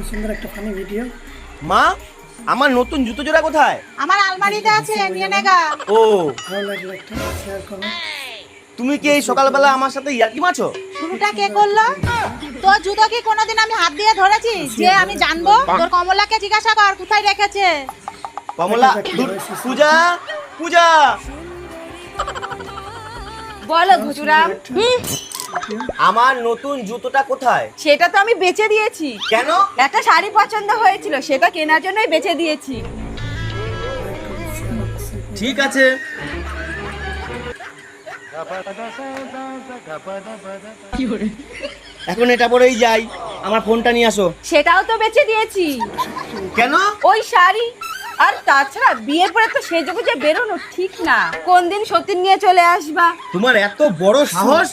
সুন্দর একটা funny video. মা, আমার নতুন জুতো জোড়া কোথায়? আমার আলমারিতে আছে, নিয়ে নেগা। ও, ভালো লাগলো একটা শেয়ার করো। তুমি কি এই সকালবেলা আমার সাথে ইয়ার্কি মারছো? শুরুটা কে করলো? তোর জুতো কি কোনোদিন আমি হাত দিয়ে ধরেছি যে আমি জানবো? তোর কমলাকে জিজ্ঞাসা কর কোথায় রেখেছে। কমলা, পূজা, পূজা। বলো ঘুচুরাম। আমার নতুন জুতোটা কোথায়? সেটা তো আমি বেচে দিয়েছি। কেন? একটা শাড়ি পছন্দ হয়েছিল, সেটা কেনার জন্যই বেচে দিয়েছি। ঠিক আছে। এখন এটা পরেই যাই, আমার ফোনটা নিয়ে আসো। সেটাও তো বেচে দিয়েছি। কেন? ওই শাড়ি আর তাছাড়া বিয়ের পরে তো সেজে গুজে বেরোনো ঠিক না। কোন দিন সতীন নিয়ে চলে আসবা। তোমার এত বড় সাহস,